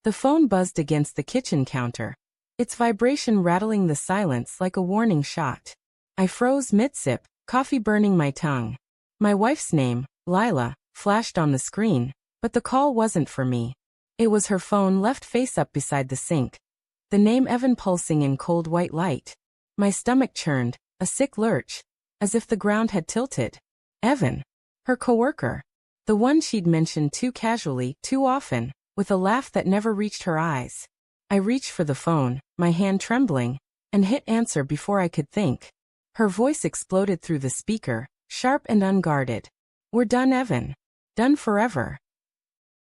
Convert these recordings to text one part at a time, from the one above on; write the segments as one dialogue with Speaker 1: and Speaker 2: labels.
Speaker 1: The phone buzzed against the kitchen counter, its vibration rattling the silence like a warning shot. I froze mid-sip, coffee burning my tongue. My wife's name, Lila, flashed on the screen, but the call wasn't for me. It was her phone left face up beside the sink. The name Evan pulsing in cold white light. My stomach churned, a sick lurch, as if the ground had tilted. Evan. Her coworker. The one she'd mentioned too casually, too often, with a laugh that never reached her eyes. I reached for the phone, my hand trembling, and hit answer before I could think. Her voice exploded through the speaker, sharp and unguarded. "We're done, Evan. Done forever."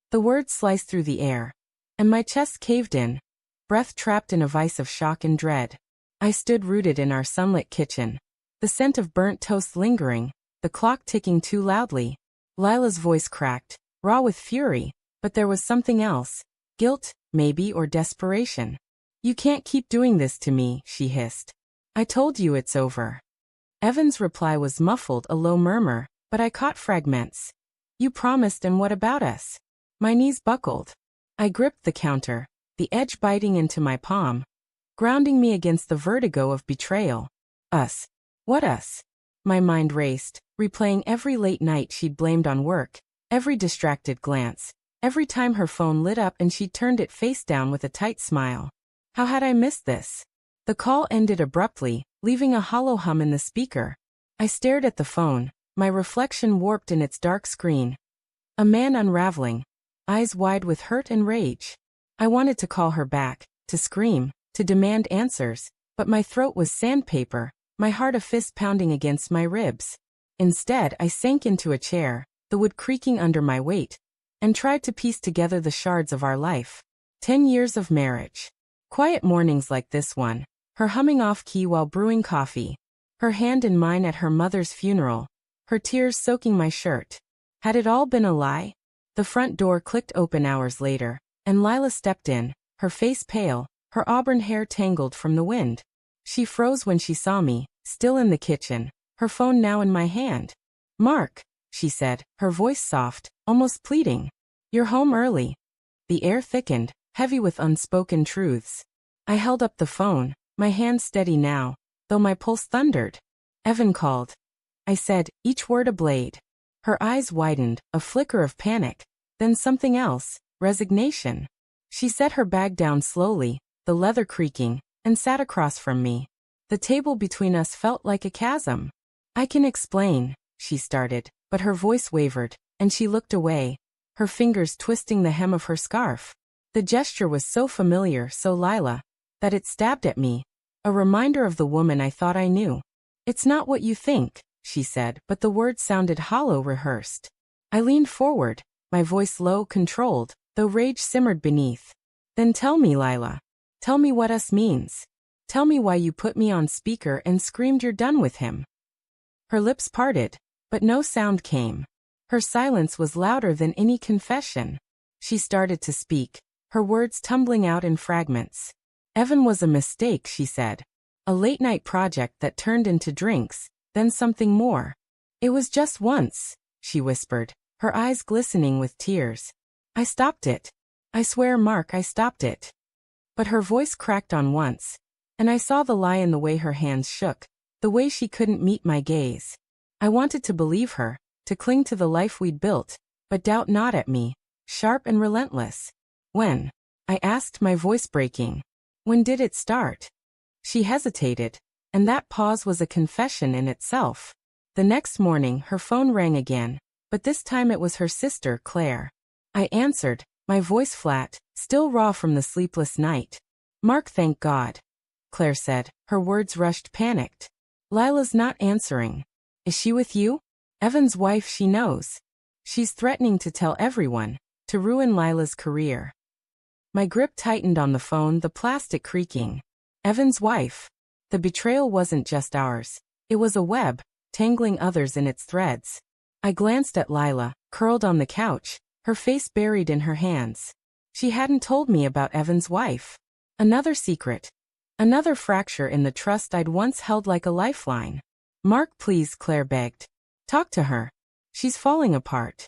Speaker 1: The words sliced through the air, and my chest caved in, breath trapped in a vice of shock and dread. I stood rooted in our sunlit kitchen, the scent of burnt toast lingering, the clock ticking too loudly. Lila's voice cracked, raw with fury, but there was something else. Guilt, maybe, or desperation. "You can't keep doing this to me," she hissed. "I told you it's over." Evan's reply was muffled, a low murmur, but I caught fragments. "You promised, and what about us?" My knees buckled. I gripped the counter, the edge biting into my palm, grounding me against the vertigo of betrayal. Us. What us? My mind raced, replaying every late night she'd blamed on work, every distracted glance, every time her phone lit up and she turned it face down with a tight smile. How had I missed this? The call ended abruptly, leaving a hollow hum in the speaker. I stared at the phone, my reflection warped in its dark screen. A man unraveling, eyes wide with hurt and rage. I wanted to call her back, to scream, to demand answers, but my throat was sandpaper, my heart a fist pounding against my ribs. Instead, I sank into a chair, the wood creaking under my weight, and tried to piece together the shards of our life. 10 years of marriage. Quiet mornings like this one, her humming off-key while brewing coffee, her hand in mine at her mother's funeral, her tears soaking my shirt. Had it all been a lie? The front door clicked open hours later, and Lila stepped in, her face pale, her auburn hair tangled from the wind. She froze when she saw me, still in the kitchen, her phone now in my hand. "Mark," she said, her voice soft, almost pleading. "You're home early." The air thickened, heavy with unspoken truths. I held up the phone, my hand steady now, though my pulse thundered. "Evan called," I said, each word a blade. Her eyes widened, a flicker of panic, then something else, resignation. She set her bag down slowly, the leather creaking, and sat across from me. The table between us felt like a chasm. "I can explain," she started, but her voice wavered, and she looked away, her fingers twisting the hem of her scarf. The gesture was so familiar, so Lila, that it stabbed at me, a reminder of the woman I thought I knew. "It's not what you think," she said, but the words sounded hollow, rehearsed. I leaned forward, my voice low, controlled, though rage simmered beneath. "Then tell me, Lila. Tell me what us means. Tell me why you put me on speaker and screamed you're done with him." Her lips parted, but no sound came. Her silence was louder than any confession. She started to speak, her words tumbling out in fragments. "Evan was a mistake," she said. "A late-night project that turned into drinks, then something more. It was just once," she whispered, her eyes glistening with tears. "I stopped it. I swear, Mark, I stopped it." But her voice cracked on once, and I saw the lie in the way her hands shook, the way she couldn't meet my gaze. I wanted to believe her, to cling to the life we'd built, but doubt gnawed at me, sharp and relentless. "When?" I asked, my voice breaking. "When did it start?" She hesitated, and that pause was a confession in itself. The next morning, her phone rang again, but this time it was her sister, Claire. I answered, my voice flat, still raw from the sleepless night. "Mark, thank God," Claire said, her words rushed, panicked. "Lila's not answering. Is she with you? Evan's wife, she knows. She's threatening to tell everyone, to ruin Lila's career." My grip tightened on the phone, the plastic creaking. Evan's wife. The betrayal wasn't just ours. It was a web, tangling others in its threads. I glanced at Lila, curled on the couch, her face buried in her hands. She hadn't told me about Evan's wife. Another secret. Another fracture in the trust I'd once held like a lifeline. "Mark, please," Claire begged. "Talk to her. She's falling apart."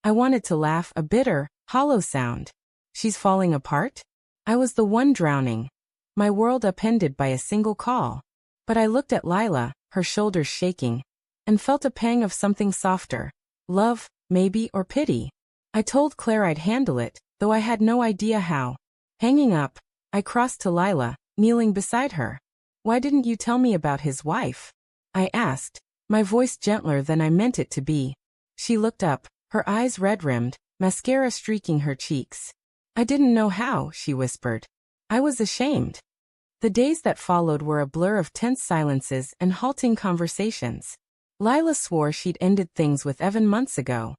Speaker 1: I wanted to laugh, a bitter, hollow sound. She's falling apart? I was the one drowning. My world upended by a single call. But I looked at Lila, her shoulders shaking, and felt a pang of something softer. Love, maybe, or pity. I told Claire I'd handle it, though I had no idea how. Hanging up, I crossed to Lila, kneeling beside her. Why didn't you tell me about his wife? I asked, my voice gentler than I meant it to be. She looked up, her eyes red-rimmed, mascara streaking her cheeks. I didn't know how, she whispered. I was ashamed. The days that followed were a blur of tense silences and halting conversations. Lila swore she'd ended things with Evan months ago,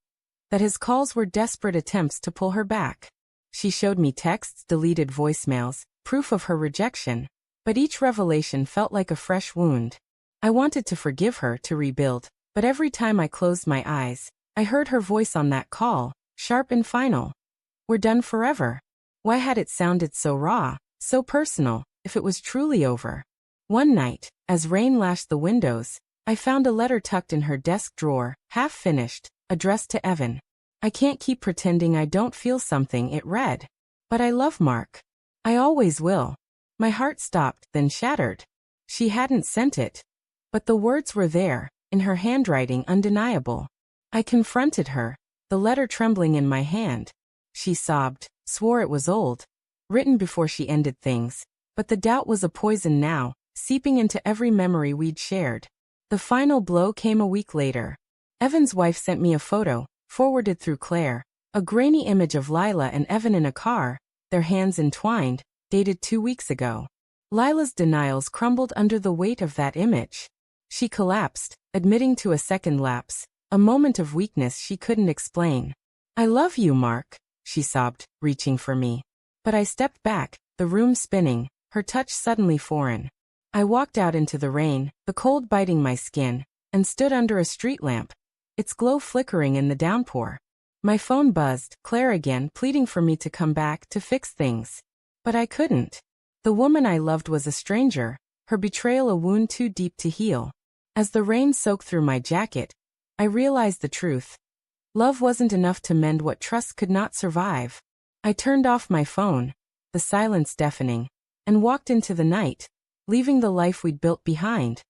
Speaker 1: that his calls were desperate attempts to pull her back. She showed me texts, deleted voicemails, proof of her rejection, but each revelation felt like a fresh wound. I wanted to forgive her, to rebuild, but every time I closed my eyes, I heard her voice on that call, sharp and final. We're done forever. Why had it sounded so raw, so personal, if it was truly over? One night, as rain lashed the windows, I found a letter tucked in her desk drawer, half finished, addressed to Evan. I can't keep pretending I don't feel something, it read. But I love Mark. I always will. My heart stopped, then shattered. She hadn't sent it. But the words were there, in her handwriting undeniable. I confronted her, the letter trembling in my hand. She sobbed, swore it was old, written before she ended things. But the doubt was a poison now, seeping into every memory we'd shared. The final blow came a week later. Evan's wife sent me a photo, forwarded through Claire, a grainy image of Lila and Evan in a car, their hands entwined, dated 2 weeks ago. Lila's denials crumbled under the weight of that image. She collapsed, admitting to a second lapse, a moment of weakness she couldn't explain. I love you, Mark, she sobbed, reaching for me. But I stepped back, the room spinning, her touch suddenly foreign. I walked out into the rain, the cold biting my skin, and stood under a street lamp, its glow flickering in the downpour. My phone buzzed, Claire again pleading for me to come back to fix things. But I couldn't. The woman I loved was a stranger, her betrayal a wound too deep to heal. As the rain soaked through my jacket, I realized the truth. Love wasn't enough to mend what trust could not survive. I turned off my phone, the silence deafening, and walked into the night, leaving the life we'd built behind.